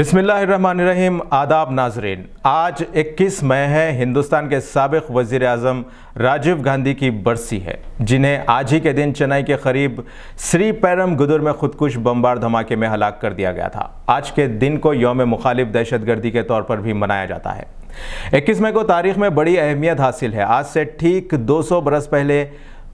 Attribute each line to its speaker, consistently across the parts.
Speaker 1: बिस्मिल्लाहिर्रहमानिर्रहीम। आदाब नाजरीन, आज 21 मई है। हिंदुस्तान के साबिक वज़ीर आज़म राजीव गांधी की बरसी है, जिन्हें आज ही के दिन चेन्नई के करीब श्रीपेरमगुदुर में खुदकुश बमबार धमाके में हलाक कर दिया गया था। आज के दिन को यौम मुखालिफ दहशतगर्दी के तौर पर भी मनाया जाता है। 21 मई को तारीख में बड़ी अहमियत हासिल है। आज से ठीक 200 बरस पहले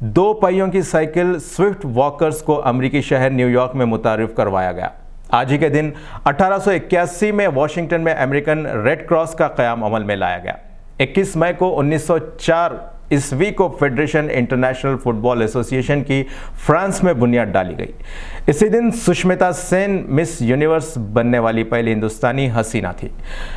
Speaker 1: दो पहियों की साइकिल स्विफ्ट वॉकर्स को अमरीकी शहर न्यूयॉर्क में मुतारिफ करवाया गया। आज ही के दिन 1881 में वाशिंगटन में अमेरिकन रेड क्रॉस का क़याम अमल में लाया गया। 21 मई को 1904 ईस्वी को फेडरेशन इंटरनेशनल फुटबॉल एसोसिएशन की फ्रांस में बुनियाद डाली गई। इसी दिन सुष्मिता सेन मिस यूनिवर्स बनने वाली पहली हिंदुस्तानी हसीना थी।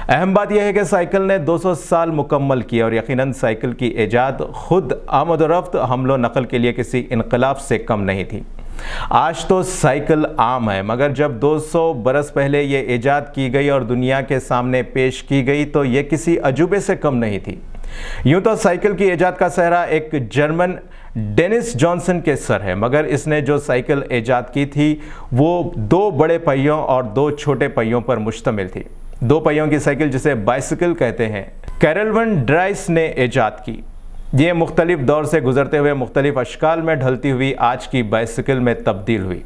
Speaker 1: अहम बात यह है कि साइकिल ने 200 साल मुकम्मल किए और यकीनन साइकिल की ईजाद खुद आमद-ओ-रफ्त हमलो नकल के लिए किसी इनकलाब से कम नहीं थी। आज तो साइकिल आम है, मगर जब 200 बरस पहले ये ईजाद की गई और दुनिया के सामने पेश की गई तो ये किसी अजूबे से कम नहीं थी। यूं तो साइकिल की ईजाद का सेहरा एक जर्मन डेनिस जॉनसन के सर है, मगर इसने जो साइकिल ईजाद की थी वो दो बड़े पहियों और दो छोटे पहियों पर मुश्तमिल थी। दो पहियों की साइकिल, जिसे बाइसिकल कहते हैं, कैरल वन ड्राइस ने ईजाद की। ये मुख्तलिफ दौर से गुजरते हुए मुख्तलिफ अशकाल में ढलती हुई आज की बाइसिकल में तब्दील हुई।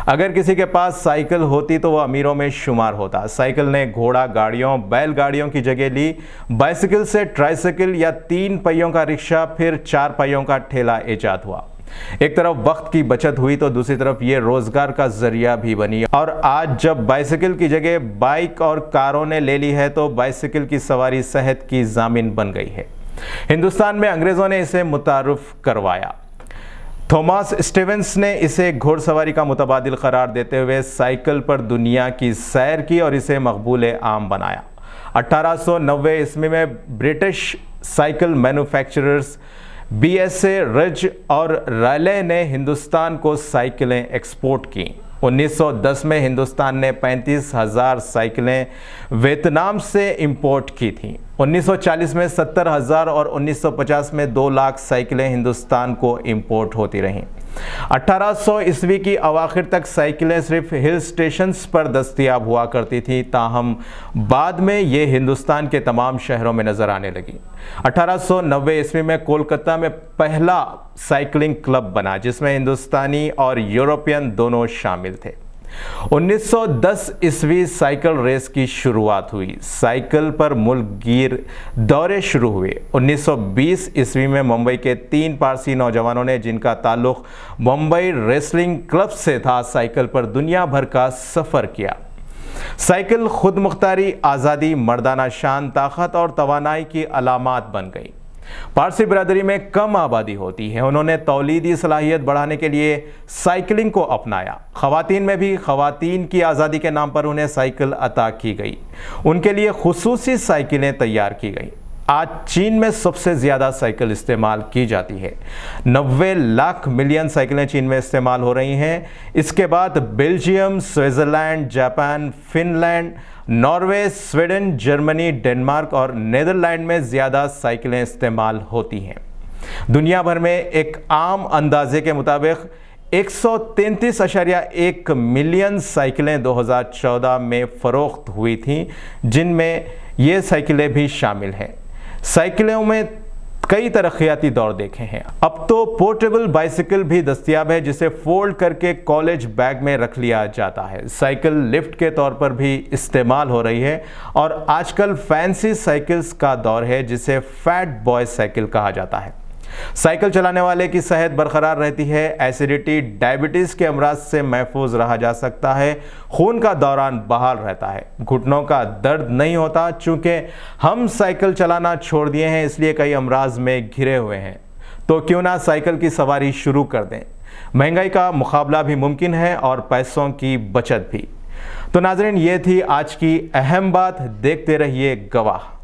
Speaker 1: अगर किसी के पास साइकिल होती तो वह अमीरों में शुमार होता। साइकिल ने घोड़ा गाड़ियों, बैलगाड़ियों की जगह ली। बाइसिकल से ट्राइसाइकिल या 3 पहियों का रिक्शा, फिर 4 पहियों का ठेला ईजाद हुआ। एक तरफ वक्त की बचत हुई तो दूसरी तरफ ये रोजगार का जरिया भी बनी। और आज जब बाइसिकल की जगह बाइक और कारों ने ले ली है तो बाइसिकल की सवारी सेहत की जामिन बन गई है। हिंदुस्तान में अंग्रेजों ने इसे मुतारुफ करवाया। थॉमस स्टीवेंस ने इसे घोड़सवारी का मुतबादिल करार देते हुए साइकिल पर दुनिया की सैर की और इसे मकबूल आम बनाया। 1890 ईस्वी में ब्रिटिश साइकिल मैन्युफैक्चरर्स BSA, रज और रायले ने हिंदुस्तान को साइकिलें एक्सपोर्ट की। 1910 में हिंदुस्तान ने 35,000 साइकिलें वियतनाम से इंपोर्ट की थीं। 1940 में 70,000 और 1950 में 2 लाख साइकिलें हिंदुस्तान को इंपोर्ट होती रहीं। 1800 ईस्वी की अवाखिर तक साइकिलें सिर्फ हिल स्टेशंस पर दस्तयाब हुआ करती थीं, ताहम बाद में ये हिंदुस्तान के तमाम शहरों में नजर आने लगी। 1890 ईस्वी में कोलकाता में पहला साइकिलिंग क्लब बना, जिसमें हिंदुस्तानी और यूरोपियन दोनों शामिल थे। 1910 ईस्वी साइकिल रेस की शुरुआत हुई। साइकिल पर मुल्कगीर दौरे शुरू हुए। 1920 ईस्वी में मुंबई के 3 पारसी नौजवानों ने, जिनका ताल्लुक मुंबई रेसलिंग क्लब से था, साइकिल पर दुनिया भर का सफ़र किया। साइकिल खुद मुख्तारी, आज़ादी, मर्दाना शान, ताकत और तवानाई की अलामात बन गई। पारसी बिरादरी में कम आबादी होती है। उन्होंने तौलीदी सलाहियत बढ़ाने के लिए साइकिलिंग को अपनाया। ख़वातीन में भी ख़वातीन की आज़ादी के नाम पर उन्हें साइकिल अता की गई। उनके लिए खुसूसी साइकिलें तैयार की गई। आज चीन में सबसे ज़्यादा साइकिल इस्तेमाल की जाती है। 90 लाख मिलियन साइकिलें चीन में इस्तेमाल हो रही हैं। इसके बाद Belgium, Switzerland, Japan, Finland, Norway, Sweden, Germany, Denmark और नीदरलैंड में ज़्यादा साइकिलें इस्तेमाल होती हैं। दुनिया भर में एक आम अंदाजे के मुताबिक 133.1 मिलियन साइकिलें 2014 में फ़रोख्त हुई थीं, जिनमें ये साइकिलें भी शामिल हैं। साइकिलों में कई तरक्याती दौर देखे हैं। अब तो पोर्टेबल बाइसिकल भी दस्तयाब है, जिसे फोल्ड करके कॉलेज बैग में रख लिया जाता है। साइकिल लिफ्ट के तौर पर भी इस्तेमाल हो रही है और आजकल फैंसी साइकिल्स का दौर है, जिसे फैट बॉय साइकिल कहा जाता है। साइकिल चलाने वाले की सेहत बरकरार रहती है। एसिडिटी, डायबिटीज़ के अमराज से महफूज रहा जा सकता है। खून का दौरान बहाल रहता है। घुटनों का दर्द नहीं होता। चूँकि हम साइकिल चलाना छोड़ दिए हैं, इसलिए कई अमराज में घिरे हुए हैं। तो क्यों ना साइकिल की सवारी शुरू कर दें। महंगाई का मुकाबला भी मुमकिन है और पैसों की बचत भी। तो नाज़रीन, ये थी आज की अहम बात। देखते रहिए गवाह।